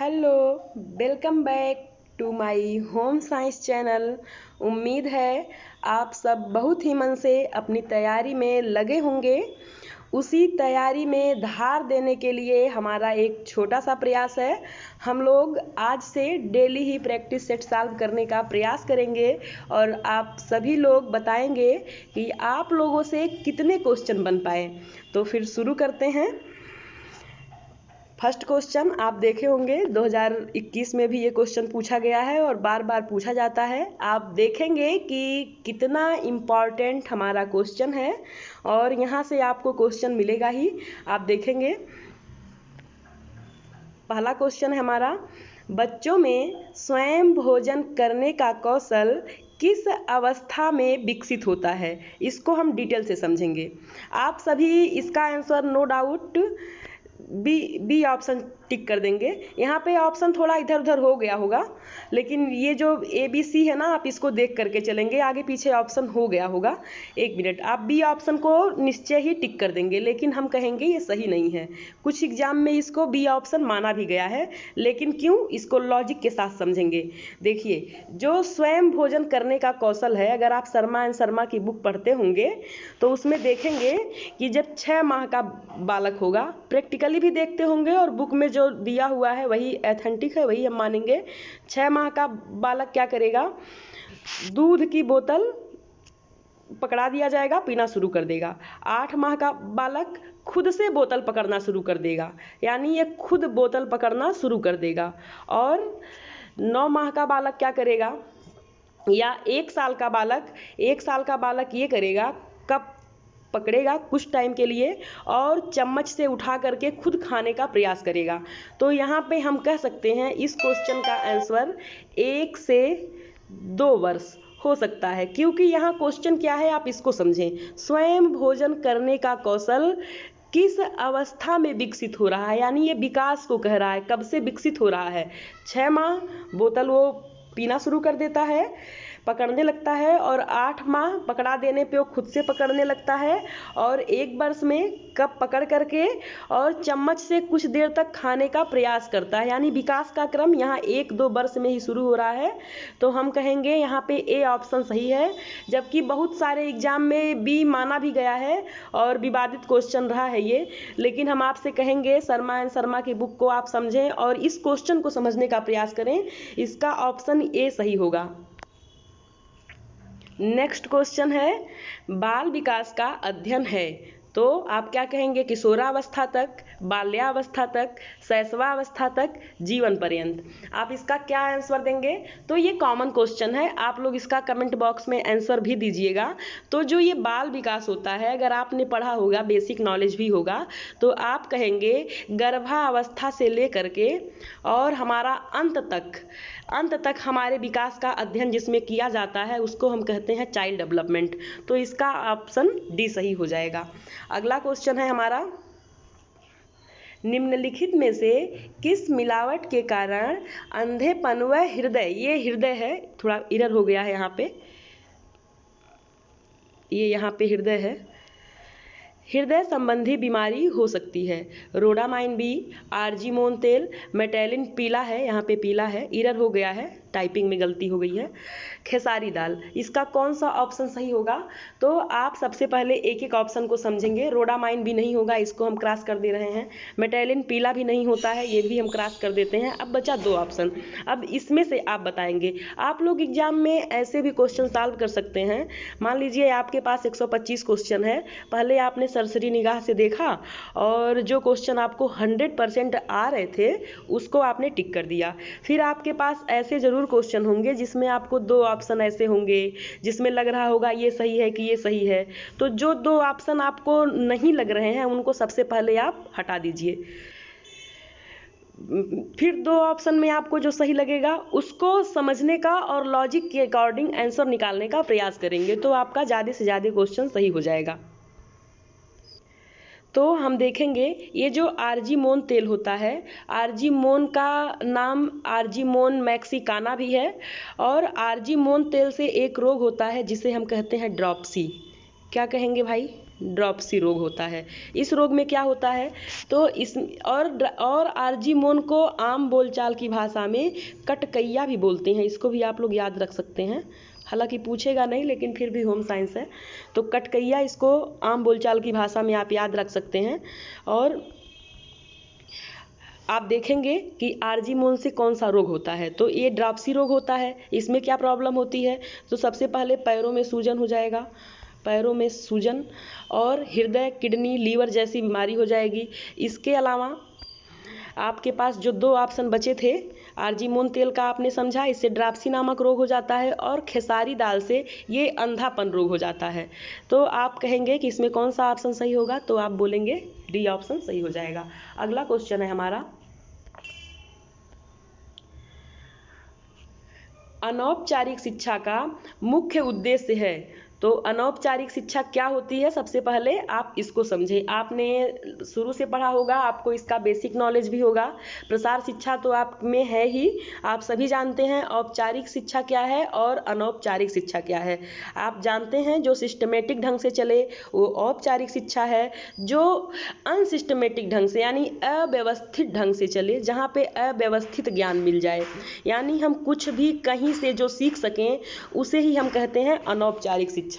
Hello, welcome back to my home science channel. उम्मीद है आप सब बहुत ही मन से अपनी तैयारी में लगे होंगे। उसी तैयारी में धार देने के लिए हमारा एक छोटा सा प्रयास है। हम लोग आज से डेली ही प्रैक्टिस सेट सॉल्व करने का प्रयास करेंगे और आप सभी लोग बताएंगे कि आप लोगों से कितने क्वेश्चन बन पाए। तो फिर शुरू करते हैं। फर्स्ट क्वेश्चन आप देखे होंगे 2021 में भी ये क्वेश्चन पूछा गया है और बार बार पूछा जाता है। आप देखेंगे कि कितना इम्पॉर्टेंट हमारा क्वेश्चन है और यहाँ से आपको क्वेश्चन मिलेगा ही। आप देखेंगे पहला क्वेश्चन है हमारा, बच्चों में स्वयं भोजन करने का कौशल किस अवस्था में विकसित होता है। इसको हम डिटेल से समझेंगे। आप सभी इसका answer no doubt B option tick कर देंगे। यहाँ पे ऑप्शन थोड़ा इधर उधर हो गया होगा, लेकिन ये जो ABC है ना, आप इसको देख करके चलेंगे। आगे पीछे ऑप्शन हो गया होगा। एक मिनट, आप बी ऑप्शन को निश्चय ही टिक कर देंगे, लेकिन हम कहेंगे ये सही नहीं है। कुछ एग्जाम में इसको बी ऑप्शन माना भी गया है, लेकिन क्यों, इसको लॉजिक के साथ समझेंगे। देखिए, जो स्वयं भोजन करने का कौशल है, अगर आप शर्मा एंड शर्मा की बुक पढ़ते होंगे तो उसमें देखेंगे कि जब 6 माह का बालक होगा, प्रैक्टिकली भी देखते होंगे और बुक में जो दिया हुआ है वही ऑथेंटिक है, वही हम मानेंगे। 6 माह का बालक क्या करेगा, दूध की बोतल पकड़ा दिया जाएगा, पीना शुरू कर देगा। 8 माह का बालक खुद से बोतल पकड़ना शुरू कर देगा, यानी ये खुद बोतल पकड़ना शुरू कर देगा। और 9 माह का बालक क्या करेगा, या 1 साल का बालक ये करेगा, कप पकड़ेगा कुछ टाइम के लिए और चम्मच से उठा करके खुद खाने का प्रयास करेगा। तो यहाँ पे हम कह सकते हैं इस क्वेश्चन का आंसर 1 से 2 वर्ष हो सकता है, क्योंकि यहाँ क्वेश्चन क्या है आप इसको समझें। स्वयं भोजन करने का कौशल किस अवस्था में विकसित हो रहा है, यानी ये विकास को कह रहा है, कब से विकसित हो रहा है। 6 माह बोतल वो पीना शुरू कर देता है, पकड़ने लगता है, और 8 माह पकड़ा देने पे वो खुद से पकड़ने लगता है, और 1 वर्ष में कप पकड़ करके और चम्मच से कुछ देर तक खाने का प्रयास करता है। यानी विकास का क्रम यहाँ 1-2 वर्ष में ही शुरू हो रहा है। तो हम कहेंगे यहाँ पे ए ऑप्शन सही है, जबकि बहुत सारे एग्जाम में बी माना भी गया है और विवादित क्वेश्चन रहा है ये। लेकिन हम आपसे कहेंगे शर्मा एंड शर्मा की बुक को आप समझें और इस क्वेश्चन को समझने का प्रयास करें। इसका ऑप्शन ए सही होगा। नेक्स्ट क्वेश्चन है, बाल विकास का अध्ययन है। तो आप क्या कहेंगे, किशोरावस्था तक, बाल्यावस्था तक, शैशवावस्था तक, जीवन पर्यंत। आप इसका क्या आंसर देंगे। तो ये कॉमन क्वेश्चन है, आप लोग इसका कमेंट बॉक्स में आंसर भी दीजिएगा। तो जो ये बाल विकास होता है, अगर आपने पढ़ा होगा, बेसिक नॉलेज भी होगा, तो आप कहेंगे गर्भावस्था से लेकर के और हमारा अंत तक हमारे विकास का अध्ययन जिसमें किया जाता है उसको हम कहते हैं चाइल्ड डेवलपमेंट। तो इसका ऑप्शन डी सही हो जाएगा। अगला क्वेश्चन है हमारा, निम्नलिखित में से किस मिलावट के कारण अंधेपन व हृदय, ये हृदय है, थोड़ा इरर हो गया है यहाँ पे, ये यहाँ पे हृदय है, हृदय संबंधी बीमारी हो सकती है। रोडामाइन बी, आर्जीमोन तेल, मेटेलिन पीला है, यहाँ पे पीला है, इरर हो गया है, टाइपिंग में गलती हो गई है। खेसारी दाल, इसका कौन सा ऑप्शन सही होगा। तो आप सबसे पहले एक एक ऑप्शन को समझेंगे। रोडामाइन भी नहीं होगा, इसको हम क्रॉस कर दे रहे हैं। मेटेलिन पीला भी नहीं होता है, ये भी हम क्रॉस कर देते हैं। अब बचा 2 ऑप्शन। अब इसमें से आप बताएंगे। आप लोग एग्जाम में ऐसे भी क्वेश्चन सॉल्व कर सकते हैं। मान लीजिए आपके पास 125 क्वेश्चन है, पहले आपने सरसरी निगाह से देखा और जो क्वेश्चन आपको 100% आ रहे थे उसको आपने टिक कर दिया। फिर आपके पास ऐसे जरूर क्वेश्चन होंगे जिसमें आपको 2 ऑप्शन ऐसे होंगे जिसमें लग रहा होगा ये सही है कि ये सही है। तो जो 2 ऑप्शन आपको नहीं लग रहे हैं उनको सबसे पहले आप हटा दीजिए। फिर 2 ऑप्शन में आपको जो सही लगेगा उसको समझने का और लॉजिक के अकॉर्डिंग आंसर निकालने का प्रयास करेंगे, तो आपका ज़्यादा से ज़्यादा क्वेश्चन सही हो जाएगा। तो हम देखेंगे ये जो आर्जीमोन तेल होता है, आर्जीमोन का नाम आर्जीमोन मैक्सिकाना भी है, और आर्जीमोन तेल से एक रोग होता है जिसे हम कहते हैं ड्रॉप्सी। क्या कहेंगे भाई, ड्रॉप्सी रोग होता है। इस रोग में क्या होता है, तो इस और आर्जीमोन को आम बोलचाल की भाषा में कटकैया भी बोलते हैं। इसको भी आप लोग याद रख सकते हैं, हालांकि पूछेगा नहीं लेकिन फिर भी होम साइंस है, तो कटकैया इसको आम बोलचाल की भाषा में आप याद रख सकते हैं। और आप देखेंगे कि आर्जीमोन से कौन सा रोग होता है, तो ये ड्रॉप्सी रोग होता है। इसमें क्या प्रॉब्लम होती है, तो सबसे पहले पैरों में सूजन हो जाएगा, पैरों में सूजन, और हृदय, किडनी, लीवर जैसी बीमारी हो जाएगी। इसके अलावा आपके पास जो 2 ऑप्शन बचे थे, आर्जीमोन तेल का आपने समझा, इससे ड्रॉप्सी नामक रोग हो जाता है, और खेसारी दाल से ये अंधापन रोग हो जाता है। तो आप कहेंगे कि इसमें कौन सा ऑप्शन सही होगा, तो आप बोलेंगे डी ऑप्शन सही हो जाएगा। अगला क्वेश्चन है हमारा, अनौपचारिक शिक्षा का मुख्य उद्देश्य है। तो अनौपचारिक शिक्षा क्या होती है, सबसे पहले आप इसको समझें। आपने शुरू से पढ़ा होगा, आपको इसका बेसिक नॉलेज भी होगा। प्रसार शिक्षा तो आप में है ही, आप सभी जानते हैं औपचारिक शिक्षा क्या है और अनौपचारिक शिक्षा क्या है। आप जानते हैं जो सिस्टमेटिक ढंग से चले वो औपचारिक शिक्षा है, जो अनसिस्टमेटिक ढंग से यानी अव्यवस्थित ढंग से चले, जहाँ पे अव्यवस्थित ज्ञान मिल जाए, यानी हम कुछ भी कहीं से जो सीख सकें उसे ही हम कहते हैं अनौपचारिक शिक्षा।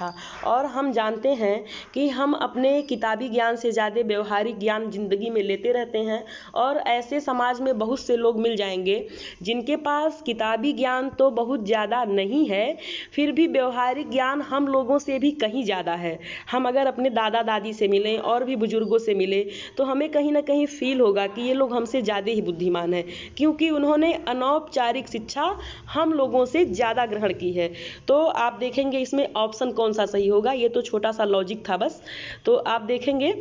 और हम जानते हैं कि हम अपने किताबी ज्ञान से ज़्यादा व्यवहारिक ज्ञान जिंदगी में लेते रहते हैं, और ऐसे समाज में बहुत से लोग मिल जाएंगे जिनके पास किताबी ज्ञान तो बहुत ज़्यादा नहीं है, फिर भी व्यवहारिक ज्ञान हम लोगों से भी कहीं ज़्यादा है। हम अगर अपने दादा दादी से मिलें और भी बुजुर्गों से मिले तो हमें कहीं ना कहीं फील होगा कि ये लोग हमसे ज़्यादा ही बुद्धिमान है, क्योंकि उन्होंने अनौपचारिक शिक्षा हम लोगों से ज़्यादा ग्रहण की है। तो आप देखेंगे इसमें ऑप्शन कौन सा सही होगा, ये तो छोटा सा लॉजिक था बस। तो आप देखेंगे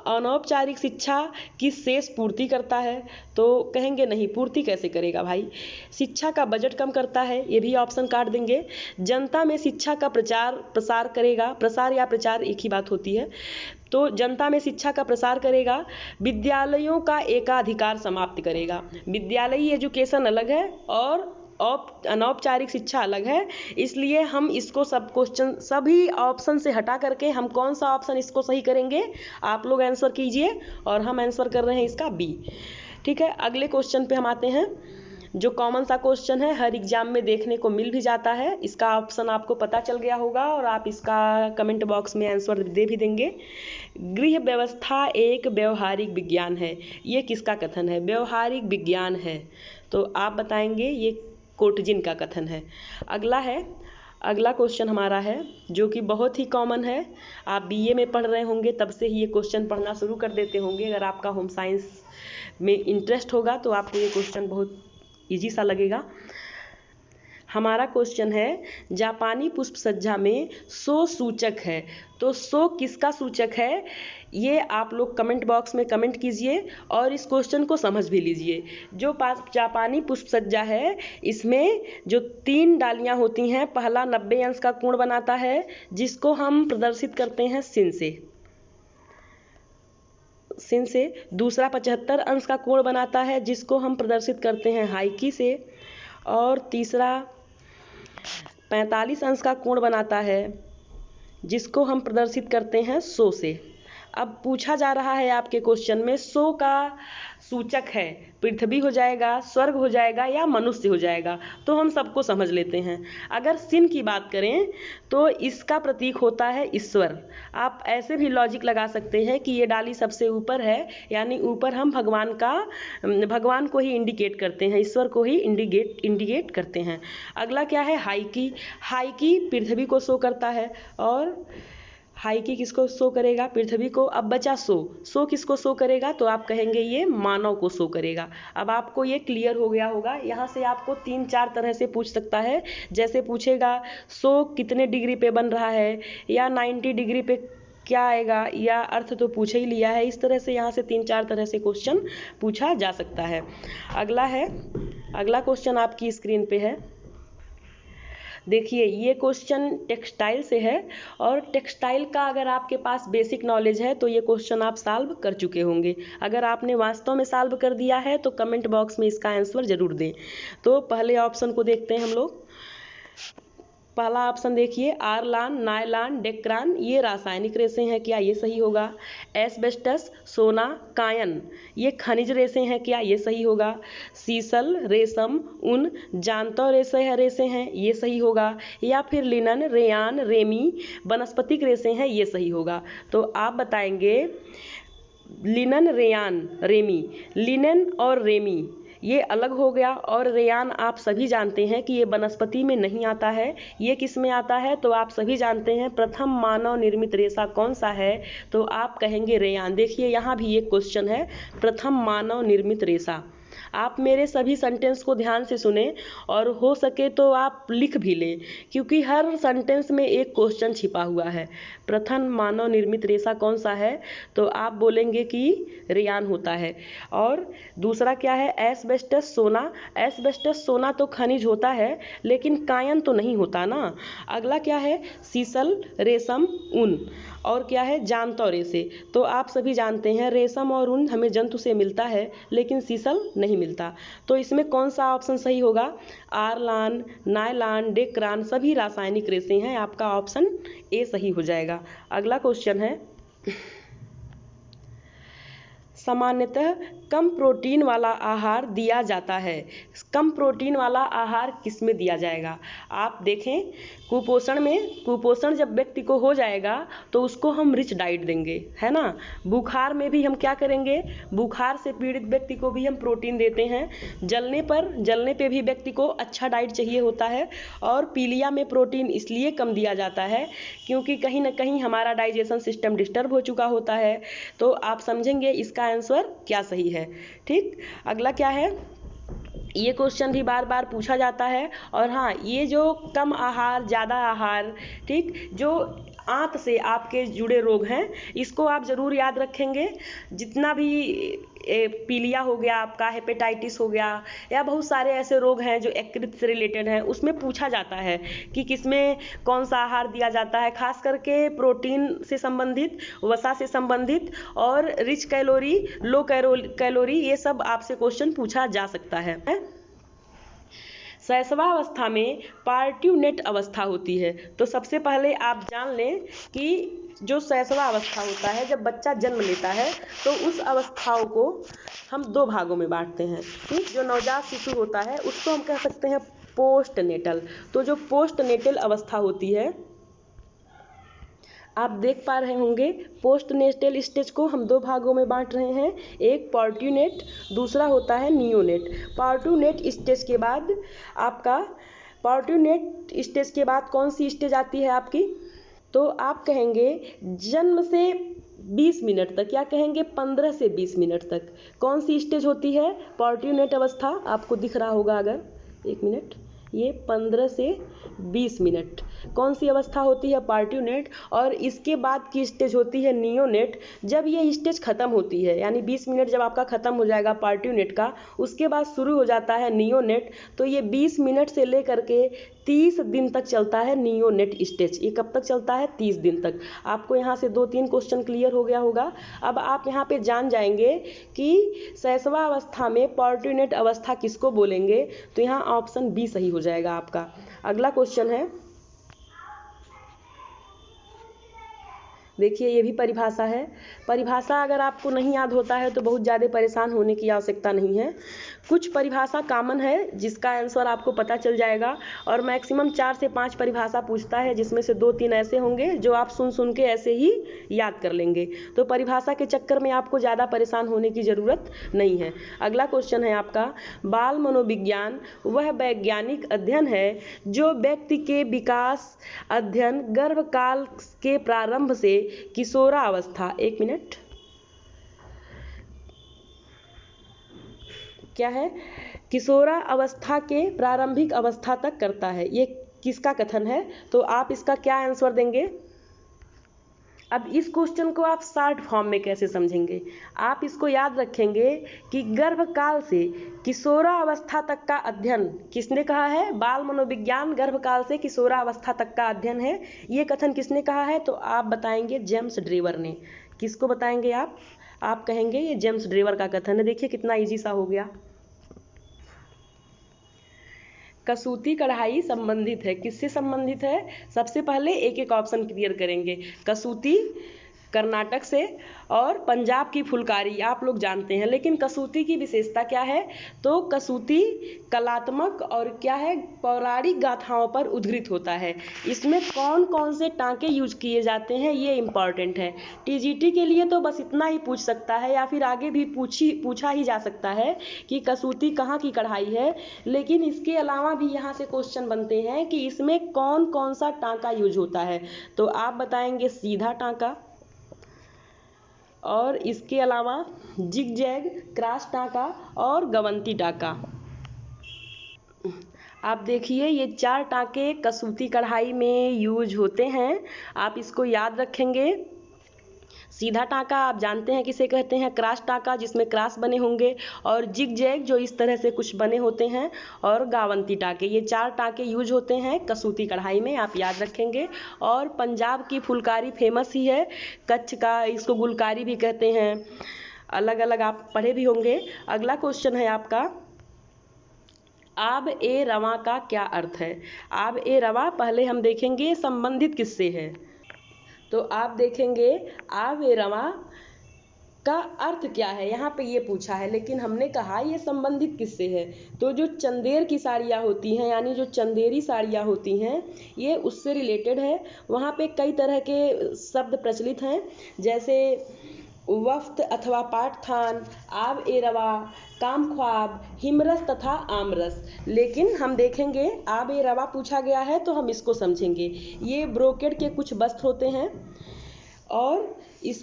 अनौपचारिक शिक्षा की शेष पूर्ति करता है, तो कहेंगे नहीं, पूर्ति कैसे करेगा भाई, शिक्षा का बजट कम करता है, ये भी ऑप्शन काट देंगे। जनता में शिक्षा का प्रचार प्रसार करेगा, प्रसार या प्रचार एक ही बात होती है, तो जनता में शिक्षा का प्रसार करेगा। विद्यालयों का एकाधिकार समाप्त करेगा। विद्यालयी एजुकेशन अलग है और अनौपचारिक शिक्षा अलग है, इसलिए हम इसको सब क्वेश्चन सभी ऑप्शन से हटा करके हम कौन सा ऑप्शन इसको सही करेंगे, आप लोग आंसर कीजिए, और हम आंसर कर रहे हैं इसका बी। ठीक है, अगले क्वेश्चन पे हम आते हैं, जो कॉमन सा क्वेश्चन है, हर एग्जाम में देखने को मिल भी जाता है। इसका ऑप्शन आपको पता चल गया होगा और आप इसका कमेंट बॉक्स में आंसर दे भी देंगे। गृह व्यवस्था एक व्यवहारिक विज्ञान है, ये किसका कथन है, व्यवहारिक विज्ञान है, तो आप बताएंगे ये कोटजिन का कथन है। अगला क्वेश्चन हमारा है जो कि बहुत ही कॉमन है, आप बीए में पढ़ रहे होंगे तब से ही ये क्वेश्चन पढ़ना शुरू कर देते होंगे। अगर आपका होम साइंस में इंटरेस्ट होगा तो आपको ये क्वेश्चन बहुत इजी सा लगेगा। हमारा क्वेश्चन है, जापानी पुष्प सज्जा में सो सूचक है, तो सो किसका सूचक है, ये आप लोग कमेंट बॉक्स में कमेंट कीजिए और इस क्वेश्चन को समझ भी लीजिए। जो जापानी पुष्प सज्जा है, इसमें जो 3 डालियां होती हैं, पहला 90 अंश का कोण बनाता है जिसको हम प्रदर्शित करते हैं सिन से, दूसरा 75 अंश का कोण बनाता है जिसको हम प्रदर्शित करते हैं हाइकी से, और तीसरा 45 अंश का कोण बनाता है जिसको हम प्रदर्शित करते हैं सो से। अब पूछा जा रहा है आपके क्वेश्चन में, सो का सूचक है पृथ्वी हो जाएगा, स्वर्ग हो जाएगा या मनुष्य हो जाएगा, तो हम सबको समझ लेते हैं। अगर सिन की बात करें तो इसका प्रतीक होता है ईश्वर। आप ऐसे भी लॉजिक लगा सकते हैं कि ये डाली सबसे ऊपर है, यानी ऊपर हम भगवान को ही इंडिकेट करते हैं, ईश्वर को ही इंडिकेट करते हैं। अगला क्या है, हाइकी पृथ्वी को शो करता है, और हाइकी किसको शो करेगा, पृथ्वी को। अब बचा सो किसको शो करेगा, तो आप कहेंगे ये मानव को शो करेगा। अब आपको ये क्लियर हो गया होगा। यहाँ से आपको 3-4 तरह से पूछ सकता है, जैसे पूछेगा सो कितने डिग्री पे बन रहा है, या 90 डिग्री पे क्या आएगा, या अर्थ तो पूछ ही लिया है। इस तरह से यहाँ से 3-4 तरह से क्वेश्चन पूछा जा सकता है। अगला क्वेश्चन आपकी स्क्रीन पे है, देखिए ये क्वेश्चन टेक्सटाइल से है, और टेक्सटाइल का अगर आपके पास बेसिक नॉलेज है तो ये क्वेश्चन आप सॉल्व कर चुके होंगे। अगर आपने वास्तव में सॉल्व कर दिया है तो कमेंट बॉक्स में इसका आंसर जरूर दें। तो पहले ऑप्शन को देखते हैं हम लोग, पहला ऑप्शन देखिए, आरलान, नायलान, डेक्रान, ये रासायनिक रेशे हैं क्या? ये सही होगा। एस्बेस्टस, सोना, कायन, ये खनिज रेशे हैं क्या? ये सही होगा। सीसल, रेशम, ऊन, जानता रेशे हैं, ये सही होगा। या फिर लिनन, रेयान, रेमी, वनस्पतिक रेशे हैं, ये सही होगा। तो आप बताएंगे लिनन, रेयान, रेमी। लिनन और रेमी ये अलग हो गया, और रेयान आप सभी जानते हैं कि ये वनस्पति में नहीं आता है। ये किस में आता है? तो आप सभी जानते हैं प्रथम मानव निर्मित रेशा कौन सा है? तो आप कहेंगे रेयान। देखिए यहाँ भी एक क्वेश्चन है, प्रथम मानव निर्मित रेशा। आप मेरे सभी सेंटेंस को ध्यान से सुने और हो सके तो आप लिख भी लें, क्योंकि हर सेंटेंस में एक क्वेश्चन छिपा हुआ है। प्रथम मानव निर्मित रेशा कौन सा है? तो आप बोलेंगे कि रेयान होता है। और दूसरा क्या है? एस्बेस्टस, सोना। एस्बेस्टस, सोना तो खनिज होता है, लेकिन कायन तो नहीं होता ना। अगला क्या है? सीसल, रेशम, ऊन, और क्या है? जानता रेशे। तो आप सभी जानते हैं रेशम और ऊन हमें जंतु से मिलता है, लेकिन सीसल नहीं मिलता। तो इसमें कौन सा ऑप्शन सही होगा? आरलान, नायलान, डेक्रान सभी रासायनिक रेशे हैं। आपका ऑप्शन ए सही हो जाएगा। अगला क्वेश्चन है, सामान्यतः कम प्रोटीन वाला आहार दिया जाता है। कम प्रोटीन वाला आहार किस में दिया जाएगा? आप देखें, कुपोषण जब व्यक्ति को हो जाएगा तो उसको हम रिच डाइट देंगे, है ना। बुखार में भी हम क्या करेंगे? बुखार से पीड़ित व्यक्ति को भी हम प्रोटीन देते हैं। जलने पे भी व्यक्ति को अच्छा डाइट चाहिए होता है। और पीलिया में प्रोटीन इसलिए कम दिया जाता है क्योंकि कहीं ना कहीं हमारा डाइजेशन सिस्टम डिस्टर्ब हो चुका होता है। तो आप समझेंगे इसका आंसर क्या सही है। ठीक, अगला क्या है? ये क्वेश्चन भी बार बार पूछा जाता है। और हाँ, ये जो कम आहार ज़्यादा आहार, ठीक, जो आंत से आपके जुड़े रोग हैं, इसको आप ज़रूर याद रखेंगे। जितना भी पीलिया हो गया आपका, हेपेटाइटिस हो गया, या बहुत सारे ऐसे रोग हैं जो यकृत से रिलेटेड हैं, उसमें पूछा जाता है कि किसमें कौन सा आहार दिया जाता है। खास करके प्रोटीन से संबंधित, वसा से संबंधित, और रिच कैलोरी, लो कैलोरी, ये सब आपसे क्वेश्चन पूछा जा सकता है। शैशवावस्था में पार्ट्यूनेट अवस्था होती है। तो सबसे पहले आप जान लें कि जो शैशवावस्था होता है, जब बच्चा जन्म लेता है, तो उस अवस्थाओं को हम दो भागों में बांटते हैं। ठीक, जो नवजात शिशु होता है उसको हम कह सकते हैं पोस्ट नेटल। तो जो पोस्ट नेटल अवस्था होती है, आप देख पा रहे होंगे, पोस्ट नेटल स्टेज को हम दो भागों में बांट रहे हैं, एक पार्ट्यूनेट, दूसरा होता है नियोनेट। पार्ट्यूनेट स्टेज के बाद पार्ट्यूनेट स्टेज के बाद कौन सी स्टेज आती है आपकी? तो आप कहेंगे जन्म से 20 मिनट तक, या कहेंगे 15 से 20 मिनट तक कौन सी स्टेज होती है? पार्ट्यूनेट अवस्था। आपको दिख रहा होगा अगर, एक मिनट, ये 15 से 20 मिनट कौन सी अवस्था होती है? पार्ट्यूनेट। और इसके बाद की स्टेज होती है नियोनेट। जब ये स्टेज खत्म होती है, यानी 20 मिनट जब आपका खत्म हो जाएगा पार्ट्यूनेट का, उसके बाद शुरू हो जाता है नियोनेट। तो ये 20 मिनट से लेकर के 30 दिन तक चलता है नियोनेट स्टेज। ये कब तक चलता है? 30 दिन तक। आपको यहाँ से 2-3 क्वेश्चन क्लियर हो गया होगा। अब आप यहाँ पे जान जाएंगे कि शैशवावस्था में पार्ट्यूनेट अवस्था किसको बोलेंगे। तो यहाँ ऑप्शन बी सही हो जाएगा आपका। अगला क्वेश्चन है, देखिए ये भी परिभाषा है। परिभाषा अगर आपको नहीं याद होता है तो बहुत ज़्यादा परेशान होने की आवश्यकता नहीं है। कुछ परिभाषा कॉमन है जिसका आंसर आपको पता चल जाएगा, और मैक्सिमम 4 से 5 परिभाषा पूछता है, जिसमें से 2-3 ऐसे होंगे जो आप सुन के ऐसे ही याद कर लेंगे। तो परिभाषा के चक्कर में आपको ज़्यादा परेशान होने की ज़रूरत नहीं है। अगला क्वेश्चन है आपका, बाल मनोविज्ञान वह वैज्ञानिक अध्ययन है जो व्यक्ति के विकास अध्ययन गर्भकाल के प्रारंभ से किशोरावस्था, एक मिनट, क्या है? किशोरावस्था के प्रारंभिक अवस्था तक करता है। ये किसका कथन है? तो आप इसका क्या आंसर देंगे? अब इस क्वेश्चन को आप शॉर्ट फॉर्म में कैसे समझेंगे? आप इसको याद रखेंगे कि गर्भकाल से किशोरावस्था तक का अध्ययन किसने कहा है? बाल मनोविज्ञान गर्भकाल से किशोरावस्था तक का अध्ययन है। ये कथन किसने कहा है? तो आप बताएंगे जेम्स ड्रेवर ने। किसको बताएंगे आप? आप कहेंगे ये जेम्स ड्रेवर का कथन है। देखिए कितना इजी सा हो गया। कसूती कढ़ाई संबंधित है, किससे संबंधित है? सबसे पहले एक एक ऑप्शन क्लियर करेंगे। कसूती कर्नाटक से, और पंजाब की फुलकारी आप लोग जानते हैं, लेकिन कसूती की विशेषता क्या है? तो कसूती कलात्मक और क्या है, पौराणिक गाथाओं पर उद्धृत होता है। इसमें कौन कौन से टांके यूज किए जाते हैं ये इम्पॉर्टेंट है। टीजीटी के लिए तो बस इतना ही पूछ सकता है, या फिर आगे भी पूछा ही जा सकता है कि कसूती कहाँ की कढ़ाई है, लेकिन इसके अलावा भी यहाँ से क्वेश्चन बनते हैं कि इसमें कौन कौन सा टांका यूज होता है। तो आप बताएंगे सीधा टांका, और इसके अलावा जिग जैग, क्रॉस टांका और गवंती टांका। आप देखिए ये 4 टांके कसूती कढ़ाई में यूज होते हैं, आप इसको याद रखेंगे। सीधा टांका आप जानते हैं किसे कहते हैं, क्रॉस टांका जिसमें क्रॉस बने होंगे, और जिग जैग जो इस तरह से कुछ बने होते हैं, और गावंती टांके। ये 4 टांके यूज होते हैं कसूती कढ़ाई में, आप याद रखेंगे। और पंजाब की फुलकारी फेमस ही है, कच्छ का इसको गुलकारी भी कहते हैं, अलग अलग आप पढ़े भी होंगे। अगला क्वेश्चन है आपका, आब ए रवा का क्या अर्थ है? आब ए रवा पहले हम देखेंगे संबंधित किससे है। तो आप देखेंगे आब ए रवा का अर्थ क्या है, यहाँ पे ये पूछा है, लेकिन हमने कहा ये संबंधित किससे है। तो जो चंदेर की साड़ियाँ होती हैं, यानी जो चंदेरी साड़ियाँ होती हैं, ये उससे रिलेटेड है। वहाँ पे कई तरह के शब्द प्रचलित हैं, जैसे वफ्त अथवा पाठथान, आब ए रवा, काम ख्वाब, हिमरस तथा आमरस। लेकिन हम देखेंगे आब ए रवा पूछा गया है तो हम इसको समझेंगे। ये ब्रोकेड के कुछ वस्त्र होते हैं, और इस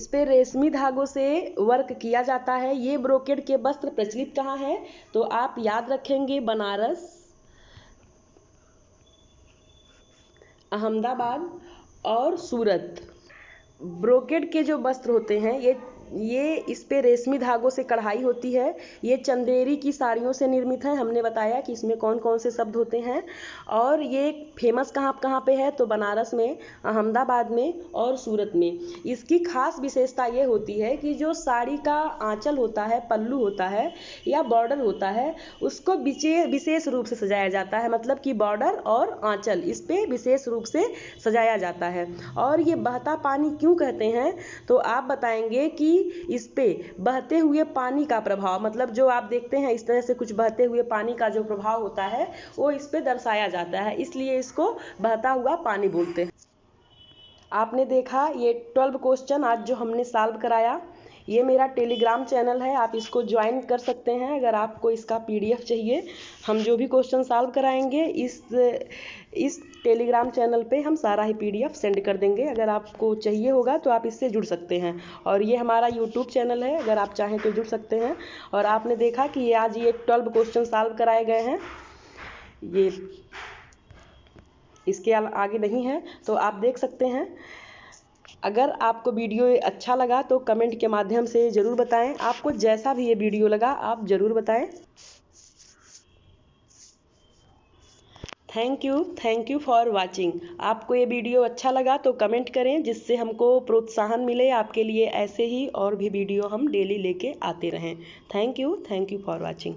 पे रेशमी धागों से वर्क किया जाता है। ये ब्रोकेड के वस्त्र प्रचलित कहाँ है? तो आप याद रखेंगे बनारस, अहमदाबाद और सूरत। ब्रोकेड के जो वस्त्र होते हैं ये इस पे रेशमी धागों से कढ़ाई होती है। ये चंदेरी की साड़ियों से निर्मित है। हमने बताया कि इसमें कौन कौन से शब्द होते हैं, और ये फेमस कहाँ पे है? तो बनारस में, अहमदाबाद में और सूरत में। इसकी खास विशेषता ये होती है कि जो साड़ी का आंचल होता है, पल्लू होता है या बॉर्डर होता है, उसको विशेष रूप से सजाया जाता है। मतलब कि बॉर्डर और आंचल इस पे विशेष रूप से सजाया जाता है। और ये बहता पानी क्यों कहते हैं? तो आप बताएंगे कि इस पे बहते हुए पानी का प्रभाव, मतलब जो आप देखते हैं इस तरह से कुछ बहते हुए पानी का जो प्रभाव होता है वो इस पे दर्शाया जाता है, इसलिए इसको बहता हुआ पानी बोलते हैं। आपने देखा ये 12 क्वेश्चन आज जो हमने सॉल्व कराया। ये मेरा टेलीग्राम चैनल है, आप इसको ज्वाइन कर सकते हैं अगर आपको इसका PDF चाहिए। हम जो भी क्वेश्चन सॉल्व कराएंगे इस टेलीग्राम चैनल पे हम सारा ही PDF सेंड कर देंगे। अगर आपको चाहिए होगा तो आप इससे जुड़ सकते हैं। और ये हमारा YouTube चैनल है, अगर आप चाहें तो जुड़ सकते हैं। और आपने देखा कि आज ये 12 क्वेश्चन सॉल्व कराए गए हैं, ये इसके आगे नहीं है, तो आप देख सकते हैं। अगर आपको वीडियो अच्छा लगा तो कमेंट के माध्यम से ज़रूर बताएं। आपको जैसा भी ये वीडियो लगा आप ज़रूर बताएं। Thank you for watching. आपको ये वीडियो अच्छा लगा तो कमेंट करें, जिससे हमको प्रोत्साहन मिले आपके लिए ऐसे ही और भी वीडियो हम डेली लेके आते रहें। Thank you for watching.